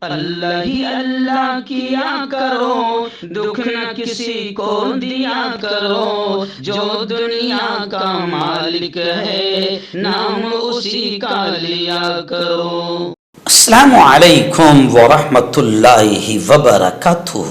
اللہ ہی اللہ کیا کرو، دکھ نہ کسی کو دیا کرو، جو دنیا کا مالک ہے نام اسی کا لیا کرو۔ السلام علیکم ورحمۃ اللہ وبرکاتہ۔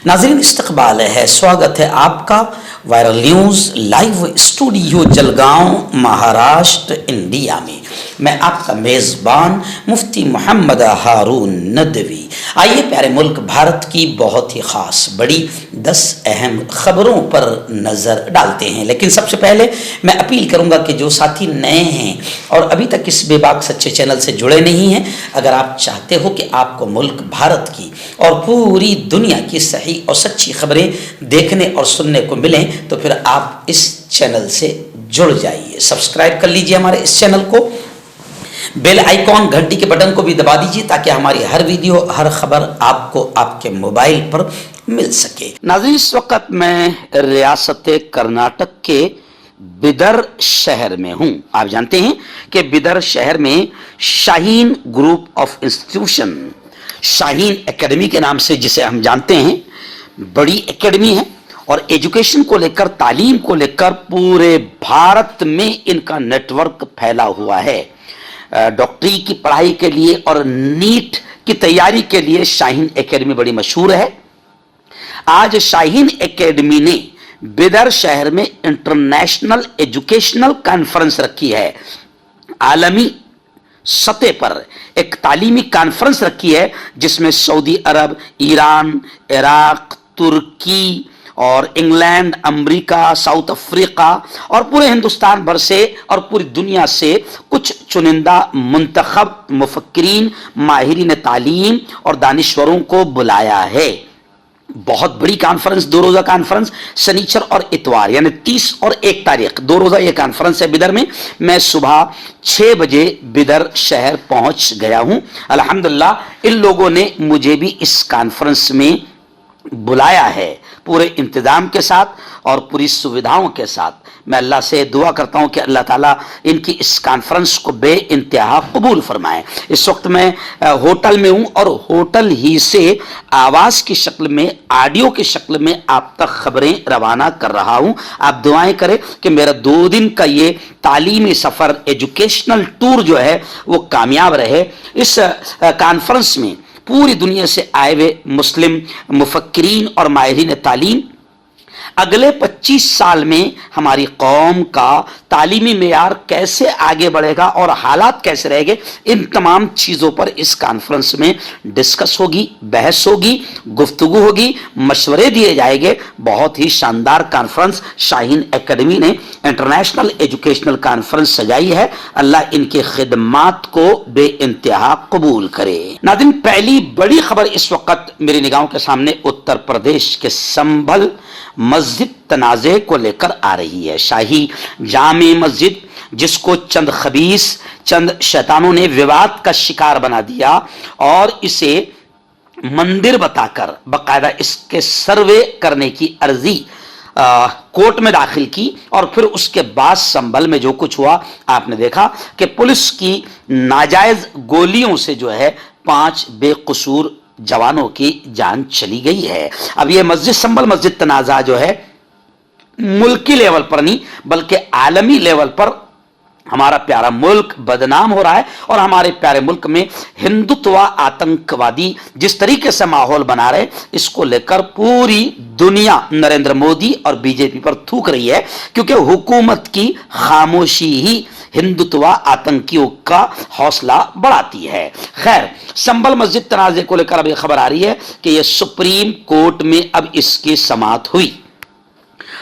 ناظرین، استقبال ہے، سواگت ہے آپ کا viral news live studio Jalgaon, Maharashtra, India میں۔ میں آپ کا میزبان مفتی محمد ہارون ندوی۔ آئیے پیارے ملک بھارت کی بہت ہی خاص بڑی 10 اہم خبروں پر نظر ڈالتے ہیں، لیکن سب سے پہلے میں اپیل کروں گا کہ جو ساتھی نئے ہیں اور ابھی تک اس بے باک سچے چینل سے جڑے نہیں ہیں، اگر آپ چاہتے ہو کہ آپ کو ملک بھارت کی اور پوری دنیا کی صحیح اور سچی خبریں دیکھنے اور سننے کو ملیں تو پھر آپ اس چینل سے جڑ جائیے، سبسکرائب کر لیجئے ہمارے اس چینل کو، بیل آئیکن گھنٹی کے بٹن کو بھی دبا دیجیے تاکہ ہماری ہر ویڈیو ہر خبر آپ کو آپ کے موبائل پر مل سکے۔ ناظرین، اس وقت میں ریاست کرناٹک کے بیدر شہر میں ہوں۔ آپ جانتے ہیں کہ بیدر شہر میں Shaheen group of institution, Shaheen academy کے نام سے جسے ہم جانتے ہیں، بڑی اکیڈمی ہے اور ایجوکیشن کو لے کر، تعلیم کو لے کر پورے بھارت میں ان کا نیٹ ورک پھیلا ہوا ہے۔ ڈاکٹری کی پڑھائی کے لیے اور نیٹ کی تیاری کے لیے شاہین اکیڈمی بڑی مشہور ہے۔ آج شاہین اکیڈمی نے بیدر شہر میں انٹرنیشنل ایجوکیشنل کانفرنس رکھی ہے، عالمی سطح پر ایک تعلیمی کانفرنس رکھی ہے جس میں سعودی عرب، ایران، عراق، ترکی اور انگلینڈ، امریکہ، ساؤتھ افریقہ اور پورے ہندوستان بھر سے اور پوری دنیا سے کچھ چنندہ منتخب مفکرین، ماہرین تعلیم اور دانشوروں کو بلایا ہے۔ بہت بڑی کانفرنس، 2 روزہ کانفرنس، سنیچر اور اتوار یعنی 30 اور 1 تاریخ 2 روزہ یہ کانفرنس ہے بیدر میں۔ میں صبح 6 بجے بیدر شہر پہنچ گیا ہوں۔ الحمدللہ ان لوگوں نے مجھے بھی اس کانفرنس میں بلایا ہے، پورے انتظام کے ساتھ اور پوری سویدھاؤں کے ساتھ۔ میں اللہ سے دعا کرتا ہوں کہ اللہ تعالیٰ ان کی اس کانفرنس کو بے انتہا قبول فرمائے۔ اس وقت میں ہوٹل میں ہوں اور ہوٹل ہی سے آواز کی شکل میں، آڈیو کی شکل میں آپ تک خبریں روانہ کر رہا ہوں۔ آپ دعائیں کریں کہ میرا 2 دن کا یہ تعلیمی سفر، ایجوکیشنل ٹور جو ہے وہ کامیاب رہے۔ اس کانفرنس میں پوری دنیا سے آئے ہوئے مسلم مفکرین اور ماہرین تعلیم اگلے 25 سال میں ہماری قوم کا تعلیمی معیار کیسے آگے بڑھے گا اور حالات کیسے رہے گے، ان تمام چیزوں پر اس کانفرنس میں ڈسکس ہوگی، بحث ہوگی، گفتگو ہوگی، مشورے دیے جائیں گے۔ بہت ہی شاندار کانفرنس شاہین اکیڈمی نے انٹرنیشنل ایجوکیشنل کانفرنس سجائی ہے۔ اللہ ان کی خدمات کو بے انتہا قبول کرے۔ ناظرین، پہلی بڑی خبر اس وقت میری نگاہوں کے سامنے اتر پردیش کے سنبھل مسجد تنازع کو لے کر آ رہی ہے۔ شاہی جامع مسجد جس کو چند خبیث، چند شیطانوں نے وواد کا شکار بنا دیا اور اسے مندر بتا کر باقاعدہ اس کے سروے کرنے کی عرضی کورٹ میں داخل کی، اور پھر اس کے بعد سنبھل میں جو کچھ ہوا آپ نے دیکھا کہ پولیس کی ناجائز گولیوں سے جو ہے 5 بے قصور جوانوں کی جان چلی گئی ہے۔ اب یہ مسجد سنبھل مسجد تنازع جو ہے ملکی لیول پر نہیں بلکہ عالمی لیول پر ہمارا پیارا ملک بدنام ہو رہا ہے، اور ہمارے پیارے ملک میں ہندوتوا آتنکوادی جس طریقے سے ماحول بنا رہے، اس کو لے کر پوری دنیا نریندر مودی اور بی جے پی پر تھوک رہی ہے، کیونکہ حکومت کی خاموشی ہی ہندوتوا آتنکیوں کا حوصلہ بڑھاتی ہے۔ خیر، سنبھل مسجد تنازع کو لے کر اب یہ خبر آ رہی ہے کہ یہ سپریم کورٹ میں اب اس کی سماعت ہوئی۔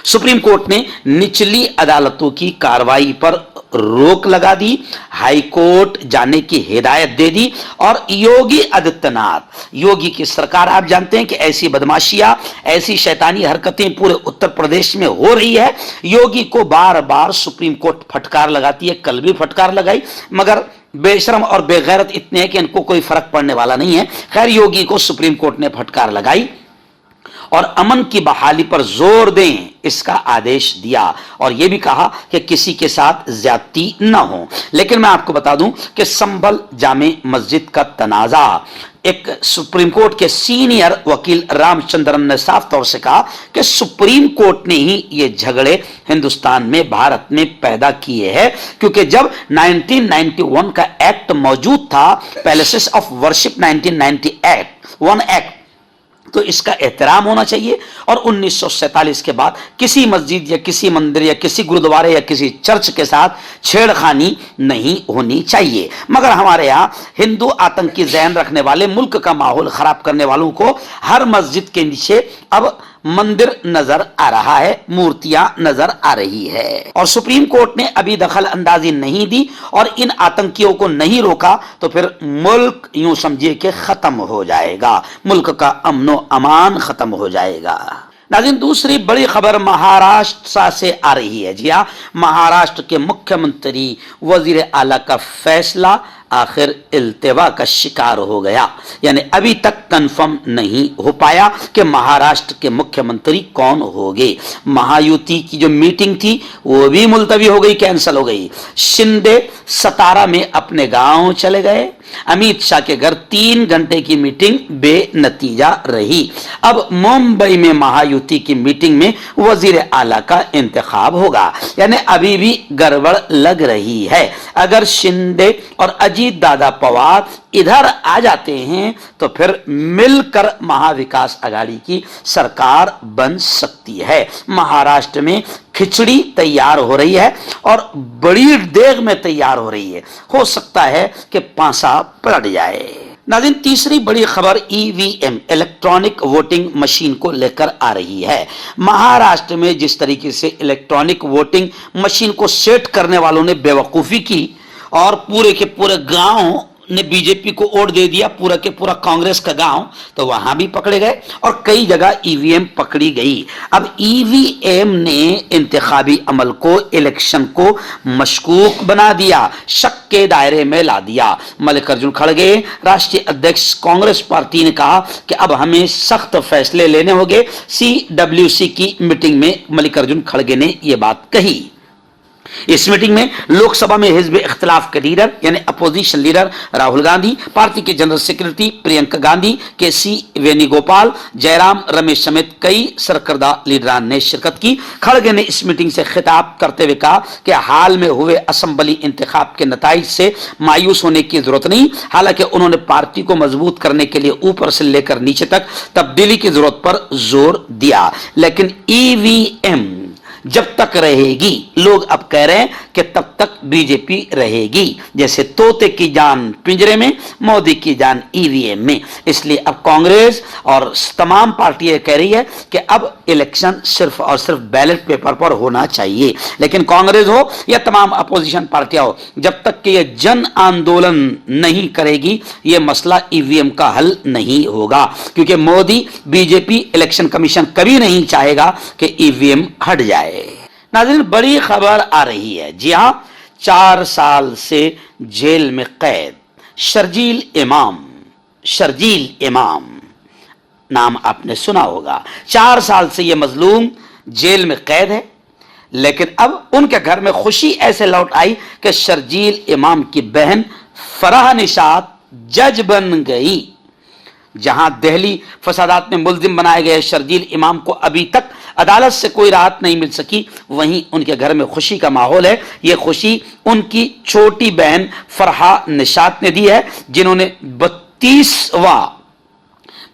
سپریم کورٹ نے نچلی عدالتوں کی کارروائی پر روک لگا دی، ہائی کورٹ جانے کی ہدایت دے دی، اور یوگی آدتیہ ناتھ، یوگی کی سرکار، آپ جانتے ہیں کہ ایسی بدماشیاں، ایسی شیطانی حرکتیں پورے اتر پردیش میں ہو رہی ہے۔ یوگی کو بار بار سپریم کورٹ پھٹکار لگاتی ہے، کل بھی پھٹکار لگائی، مگر بے شرم اور بے غیرت اتنے ہیں کہ ان کو کوئی فرق پڑنے والا نہیں ہے۔ خیر، یوگی کو سپریم کورٹ نے پھٹکار لگائی اور امن کی بحالی پر زور دیں اس کا آدیش دیا، اور یہ بھی کہا کہ کسی کے ساتھ زیادتی نہ ہو۔ لیکن میں آپ کو بتا دوں کہ سنبھل جامع مسجد کا تنازع एक सुप्रीम कोर्ट के सीनियर वकील रामचंद्रन ने साफ तौर से कहा कि सुप्रीम कोर्ट ने ही ये झगड़े हिंदुस्तान में, भारत में पैदा किए हैं, क्योंकि जब 1991 का एक्ट मौजूद था, पैलेसेस ऑफ वर्शिप 1991 एक्ट, तो इसका एहतराम होना चाहिए। और 1947 के बाद किसी मस्जिद या किसी मंदिर या किसी गुरुद्वारे या किसी चर्च के साथ छेड़खानी नहीं होनी चाहिए। मगर हमारे यहाँ हिंदू आतंकी ज़हन रखने वाले, मुल्क का माहौल खराब करने वालों को हर मस्जिद के नीचे अब मंदिर नजर आ रहा है, मूर्तियां नजर आ रही है। और सुप्रीम कोर्ट ने अभी दखल अंदाजी नहीं दी और इन आतंकियों को नहीं रोका तो फिर मुल्क यूं समझिए कि खत्म हो जाएगा, मुल्क का अमनो अमान खत्म हो जाएगा। नाज़रीन, दूसरी बड़ी खबर महाराष्ट्र से आ रही है। जी हाँ, महाराष्ट्र के मुख्यमंत्री वजीर आला का फैसला आखिर इल्तिवा का शिकार हो गया, यानी अभी तक कंफर्म नहीं हो पाया कि महाराष्ट्र के मुख्यमंत्री कौन होंगे। महायुति की जो मीटिंग थी वो भी मुलतवी हो गई, कैंसिल हो गई। शिंदे सतारा में अपने गांव चले गए। अमित शाह के घर 3 घंटे की मीटिंग बेनतीजा रही। अब मुंबई में महायुति की मीटिंग में वजीर आला का इंतखाब होगा, यानी अभी भी गड़बड़ लग रही है। अगर शिंदे और अजीत दादा पवार इधर आ जाते हैं तो फिर मिलकर महाविकास आघाड़ी की सरकार बन सकती है। महाराष्ट्र में खिचड़ी तैयार हो रही है और बड़ी देग में तैयार हो रही है, हो सकता है कि पांसा पलट जाए। नाज़रीन, तीसरी बड़ी खबर ईवीएम इलेक्ट्रॉनिक वोटिंग मशीन को लेकर आ रही है। महाराष्ट्र में जिस तरीके से इलेक्ट्रॉनिक वोटिंग मशीन को सेट करने वालों ने बेवकूफ़ी की और पूरे के पूरे गांव ने बीजेपी को वोट दे दिया, पूरा के पूरा कांग्रेस का गांव, तो वहां भी पकड़े गए और कई जगह ईवीएम पकड़ी गई। अब ईवीएम ने इंतखाबी अमल को, इलेक्शन को मशकूक बना दिया, शक के दायरे में ला दिया। मल्लिकार्जुन खड़गे, राष्ट्रीय अध्यक्ष कांग्रेस पार्टी ने कहा कि अब हमें सख्त फैसले लेने होंगे। CWC की मीटिंग में मल्लिकार्जुन खड़गे ने यह बात कही। इस मीटिंग में लोकसभा में हिज़्ब इख्तिलाफ के लीडर यानी opposition leader Rahul Gandhi, party के general secretary Priyanka Gandhi, KC Venugopal, Jairam Ramesh समेत कई सरकर्दा लीडरान ने शिरकत की। खड़गे ने इस मीटिंग से खिताब करते हुए कहा कि हाल में हुए असेंबली इंतखाब के नताइज से मायूस होने की जरूरत नहीं। हालांकि उन्होंने पार्टी को मजबूत करने के लिए ऊपर से लेकर नीचे तक तब्दीली की जरूरत पर जोर दिया, लेकिन ईवीएम जब तक रहेगी, लोग अब कह रहे हैं कि तब तक बीजेपी रहेगी। जैसे तोते की जान पिंजरे में, मोदी की जान ईवीएम में। इसलिए अब कांग्रेस और तमाम पार्टियां कह रही है कि अब इलेक्शन सिर्फ और सिर्फ बैलेट पेपर पर होना चाहिए। लेकिन कांग्रेस हो या तमाम अपोजिशन पार्टियां हो, जब तक कि यह जन आंदोलन नहीं करेगी, यह मसला ईवीएम का हल नहीं होगा, क्योंकि मोदी, बीजेपी, इलेक्शन कमीशन कभी नहीं चाहेगा कि ईवीएम हट जाए। नाज़रीन, बड़ी खबर आ रही है। जी हां, 4 साल से जेल में कैद शर्जील इमाम नाम आपने सुना होगा। 4 साल से यह मजलूम जेल में कैद है, लेकिन अब उनके घर में खुशी ऐसे लौट आई कि शर्जील इमाम की बहन फराह निशात जज बन गई। जहां दिल्ली फसादात में मुल्जिम बनाए गए शर्जील इमाम को अभी तक अदालत से कोई राहत नहीं मिल सकी, वहीं उनके घर में खुशी का माहौल है। यह खुशी उनकी छोटी बहन फरहा निशात ने दी है, जिन्होंने 32वां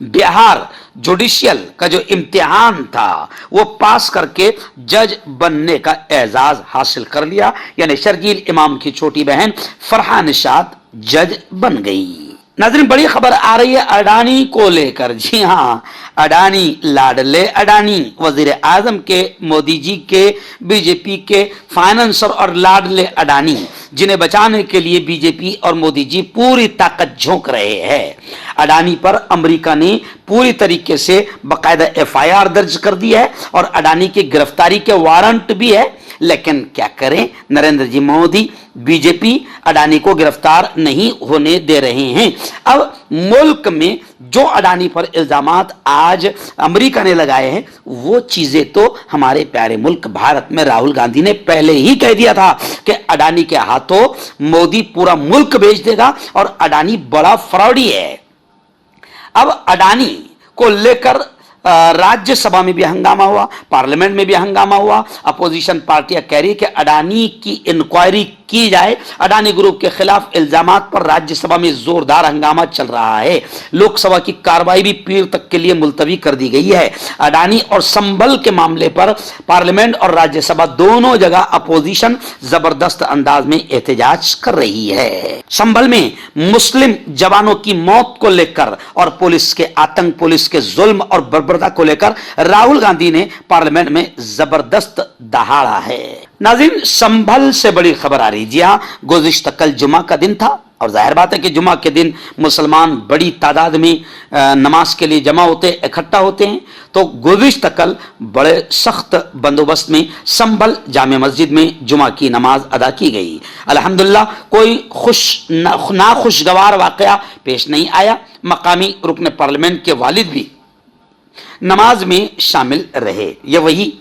बिहार जुडिशियल का जो इम्तिहान था वो पास करके जज बनने का एजाज हासिल कर लिया। यानी शर्जील इमाम की छोटी बहन फरहा निशात जज बन गई। नाज़रीन, बड़ी खबर आ रही है अडानी को लेकर। जी हाँ, अडानी, लाडले अडानी, वजीर आजम के, मोदी जी के, बीजेपी के फाइनेंसर और लाडले अडानी, जिन्हें बचाने के लिए बीजेपी और मोदी जी पूरी ताकत झोंक रहे हैं। अडानी पर अमेरिका ने पूरी तरीके से बाकायदा FIR दर्ज कर दी है और अडानी की गिरफ्तारी के वारंट भी है। लेकिन क्या करें, नरेंद्र जी मोदी, बीजेपी अडानी को गिरफ्तार नहीं होने दे रहे हैं। अब मुल्क में जो अडानी पर इल्जामात आज अमेरिका ने लगाए हैं, वो चीजें तो हमारे प्यारे मुल्क भारत में राहुल गांधी ने पहले ही कह दिया था कि अडानी के हाथों मोदी पूरा मुल्क बेच देगा और अडानी बड़ा फ्रॉडी है। अब अडानी को लेकर राज्यसभा में भी हंगामा हुआ, पार्लियामेंट में भी हंगामा हुआ। अपोजिशन पार्टियां कह रही कि अडानी की इंक्वायरी की जाए। अडानी ग्रुप के खिलाफ इल्जामात पर राज्यसभा में जोरदार हंगामा चल रहा है। लोकसभा की कार्रवाई भी पीर तक के लिए मुलतवी कर दी गई है। अडानी और संभल के मामले पर पार्लियामेंट और राज्यसभा दोनों जगह अपोजिशन जबरदस्त अंदाज में एहतजाज कर रही है। संभल में मुस्लिम जवानों की मौत को लेकर और पुलिस के आतंक, पुलिस के जुल्म और बर्बरता को लेकर राहुल गांधी ने पार्लियामेंट में जबरदस्त दहाड़ा है। नाज़रीन, संभल से बड़ी खबर आ रही। जी हां, गुज़िश्ता कल जुमा का दिन था और जाहिर बात है कि जुमा के दिन मुसलमान बड़ी तादाद में नमाज के लिए जमा होते, इकट्ठा होते हैं। तो गुज़िश्ता कल बड़े सख्त बंदोबस्त में संभल जामे मस्जिद में जुमा की नमाज अदा की गई। अल्हम्दुलिल्लाह कोई नाखुशगवार वाकया पेश नहीं आया। मकामी रुकन पार्लियामेंट के वालिद भी नमाज में शामिल रहे। यह वही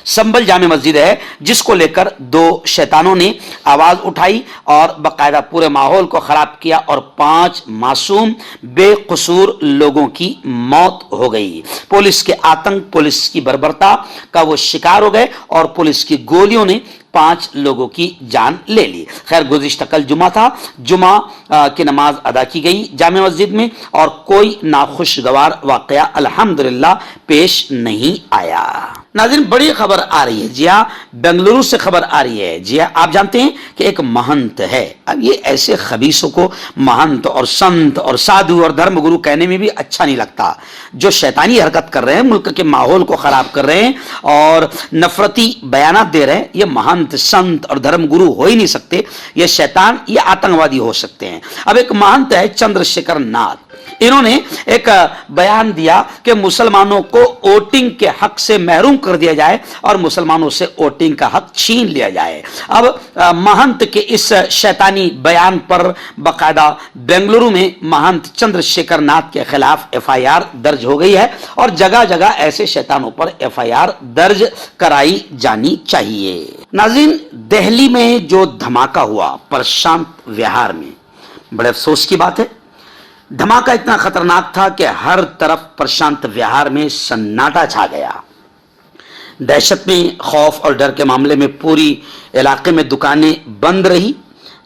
संभल जामे मस्जिद है जिसको लेकर दो शैतानों ने आवाज उठाई और बाकायदा पूरे माहौल को खराब किया और 5 मासूम बेकसूर लोगों की मौत हो गई। पुलिस के आतंक, पुलिस की बर्बरता का वो शिकार हो गए और पुलिस की गोलियों ने 5 लोगों की जान ले ली। खैर, गुज़िश्ता कल जुमा था, जुमा की नमाज अदा की गई जामे मस्जिद में और कोई नाखुशगवार वाकया अल्हम्दुलिल्लाह पेश नहीं आया। नाज़रीन, बड़ी खबर आ रही है। जी हाँ, बेंगलुरु से खबर आ रही है। जी हाँ, आप जानते हैं कि एक महंत है। अब ये ऐसे खबीसों को महंत और संत और साधु और धर्मगुरु कहने में भी अच्छा नहीं लगता। जो शैतानी हरकत कर रहे हैं, मुल्क के माहौल को खराब कर रहे हैं और नफरती बयानात दे रहे हैं, ये महंत, संत और धर्मगुरु हो ही नहीं सकते। ये शैतान, ये आतंकवादी हो सकते हैं। अब एक महंत है चंद्रशेखर नाथ, इन्होंने एक बयान दिया कि मुसलमानों को वोटिंग के हक से महरूम कर दिया जाए और मुसलमानों से वोटिंग का हक छीन लिया जाए। अब महंत के इस शैतानी बयान पर बाकायदा बेंगलुरु में महंत चंद्रशेखर नाथ के खिलाफ FIR दर्ज हो गई है और जगह जगह ऐसे शैतानों पर FIR दर्ज कराई जानी चाहिए। नाज़रीन, दिल्ली में जो धमाका हुआ प्रशांत विहार में, बड़े अफसोस की बात है। धमाका इतना खतरनाक था कि हर तरफ प्रशांत विहार में सन्नाटा छा गया। दहशत में, खौफ और डर के मामले में पूरी इलाके में दुकानें बंद रही।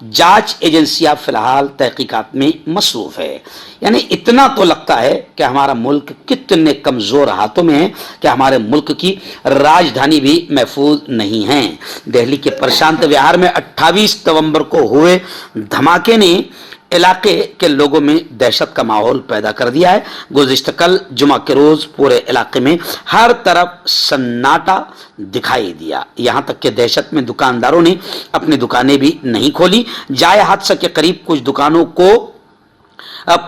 जांच एजेंसियां फिलहाल तहकीकात में मसरूफ है। यानी इतना तो लगता है कि हमारा मुल्क कितने कमजोर हाथों में है कि हमारे मुल्क की राजधानी भी महफूज नहीं है। दिल्ली के प्रशांत विहार में 28 नवंबर को हुए धमाके ने इलाके के लोगों में दहशत का माहौल पैदा कर दिया है। गुज़िश्ता कल जुमा के रोज पूरे इलाके में हर तरफ सन्नाटा दिखाई दिया। यहां तक कि दहशत में दुकानदारों ने अपनी दुकानें भी नहीं खोली। जाए हादसा के करीब कुछ दुकानों को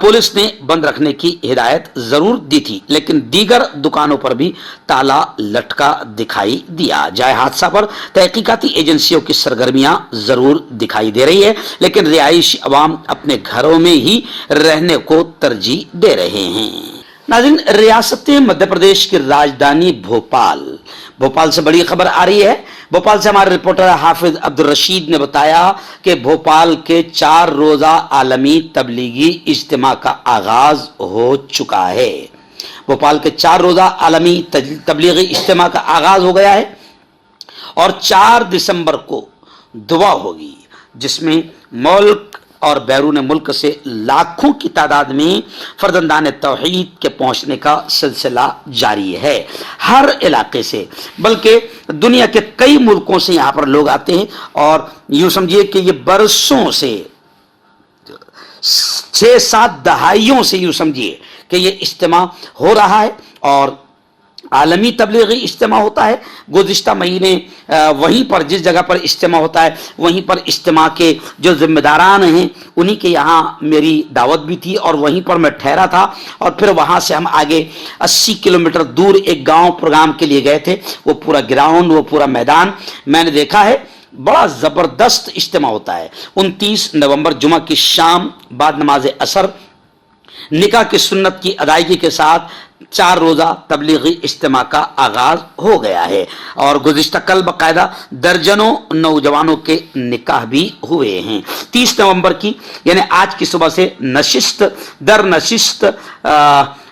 पुलिस ने बंद रखने की हिदायत जरूर दी थी, लेकिन दीगर दुकानों पर भी ताला लटका दिखाई दिया। जाए हादसा पर तहकीकाती एजेंसियों की सरगर्मियां जरूर दिखाई दे रही है, लेकिन रिहायशी अवाम अपने घरों में ही रहने को तरजीह दे रहे हैं। नाज़रीन, रियासत मध्य प्रदेश की राजधानी भोपाल से बड़ी खबर आ रही है। भोपाल से हमारे रिपोर्टर हाफिज अब्दुल रशीद ने बताया कि भोपाल के 4 रोजा आलमी तबलीगी इज्तिमा का आगाज हो चुका है। भोपाल के 4 रोजा आलमी तबलीगी इज्तिमा का आगाज हो गया है और 4 दिसंबर को दुआ होगी, जिसमें मुल्क और बैरून मुल्क से लाखों की तादाद में फर्जंदान तौहीद के पहुंचने का सिलसिला जारी है। हर इलाके से, बल्कि दुनिया के कई मुल्कों से यहाँ पर लोग आते हैं और यूं समझिए कि ये बरसों से, 6-7 दहाइयों से यूं समझिए कि ये इज्तिमा हो रहा है और आलमी तबलीगी इज्तिमा होता है। गुज़िश्ता महीने वहीं पर, जिस जगह पर इज्तिमा होता है, वहीं पर इज्तिमा के जो जिम्मेदारान हैं उन्हीं के यहाँ मेरी दावत भी थी और वहीं पर मैं ठहरा था और फिर वहाँ से हम आगे 80 किलोमीटर दूर एक गांव प्रोग्राम के लिए गए थे। वो पूरा ग्राउंड, वो पूरा मैदान मैंने देखा है, बड़ा ज़बरदस्त इज्तिमा होता है। 29 नवंबर जुमा की शाम बाद नमाज असर نکاح کی سنت کی ادائیگی کے ساتھ 4 روزہ تبلیغی اجتماع کا آغاز ہو گیا ہے اور گزشتہ کل باقاعدہ درجنوں نوجوانوں کے نکاح بھی ہوئے ہیں۔ 30 نومبر کی یعنی آج کی صبح سے نشست در نشست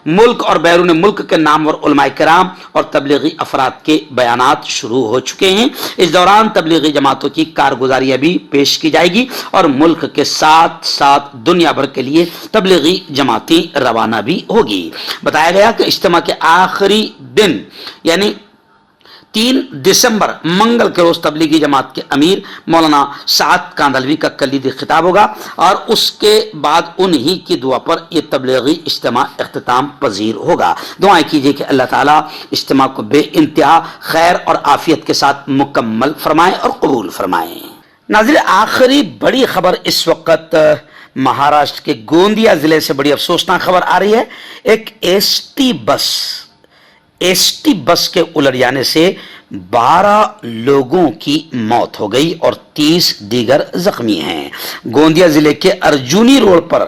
ملک اور بیرون ملک کے نامور علماء کرام اور تبلیغی افراد کے بیانات شروع ہو چکے ہیں۔ اس دوران تبلیغی جماعتوں کی کارگزاریاں بھی پیش کی جائے گی اور ملک کے ساتھ ساتھ دنیا بھر کے لیے تبلیغی جماعتیں روانہ بھی ہوگی۔ بتایا گیا کہ اجتماع کے آخری دن یعنی 3 دسمبر منگل کے روز تبلیغی جماعت کے امیر مولانا سعد کاندھلوی کا کلیدی خطاب ہوگا اور اس کے بعد انہی کی دعا پر یہ تبلیغی اجتماع اختتام پذیر ہوگا۔ دعائیں کیجیے کہ اللہ تعالیٰ اجتماع کو بے انتہا خیر اور عافیت کے ساتھ مکمل فرمائے اور قبول فرمائے۔ ناظرین، آخری بڑی خبر اس وقت مہاراشٹر کے گوندیا ضلع سے بڑی افسوسناک خبر آ رہی ہے۔ ایک ایس ٹی بس کے الٹ جانے سے 12 لوگوں کی موت ہو گئی اور 30 دیگر زخمی ہیں۔ گوندیا ضلع کے ارجونی روڈ پر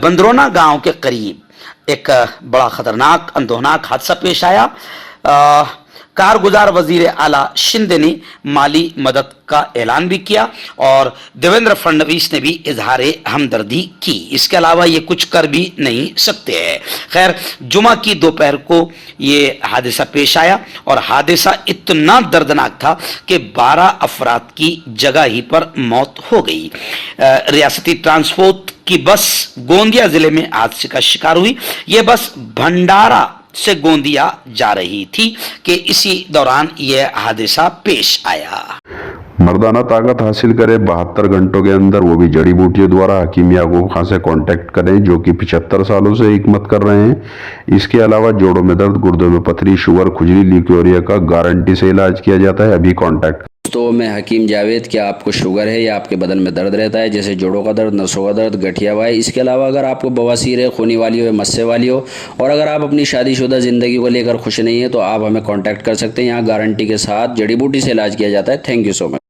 بندرونا گاؤں کے قریب ایک بڑا خطرناک اندوہناک حادثہ پیش آیا۔ کارگزار وزیر اعلیٰ شندے نے مالی مدد کا اعلان بھی کیا اور دیویندر فڈنویس نے بھی اظہار ہمدردی کی۔ اس کے علاوہ یہ کچھ کر بھی نہیں سکتے ہیں۔ خیر، جمعہ کی دوپہر کو یہ حادثہ پیش آیا اور حادثہ اتنا دردناک تھا کہ 12 افراد کی جگہ ہی پر موت ہو گئی۔ ریاستی ٹرانسپورٹ کی بس گوندیا ضلع میں حادثے کا شکار ہوئی۔ یہ بس بھنڈارا سے گوندیا جا رہی تھی کہ اسی دوران یہ حادثہ پیش آیا۔ مردانہ طاقت حاصل کرے 72 گھنٹوں کے اندر، وہ بھی جڑی بوٹیوں دوارا۔ حکیم یعقوب خان سے کانٹیکٹ کریں جو کہ 75 سالوں سے حکمت کر رہے ہیں۔ اس کے علاوہ جوڑوں میں درد، گردوں میں پتھری، شوگر، کھجلی، لیکوریا کا گارنٹی سے علاج کیا جاتا ہے۔ ابھی کانٹیکٹ۔ تو میں حکیم جاوید، کیا آپ کو شوگر ہے یا آپ کے بدن میں درد رہتا ہے جیسے جوڑوں کا درد، نسوں کا درد، گٹھیا وائے؟ اس کے علاوہ اگر آپ کو بواسیر ہے، خونی والی ہو یا مسے والی ہو، اور اگر آپ اپنی شادی شدہ زندگی کو لے کر خوش نہیں ہیں تو آپ ہمیں کانٹیکٹ کر سکتے ہیں۔ یہاں گارنٹی کے ساتھ جڑی بوٹی سے علاج کیا جاتا ہے۔ Thank you so much.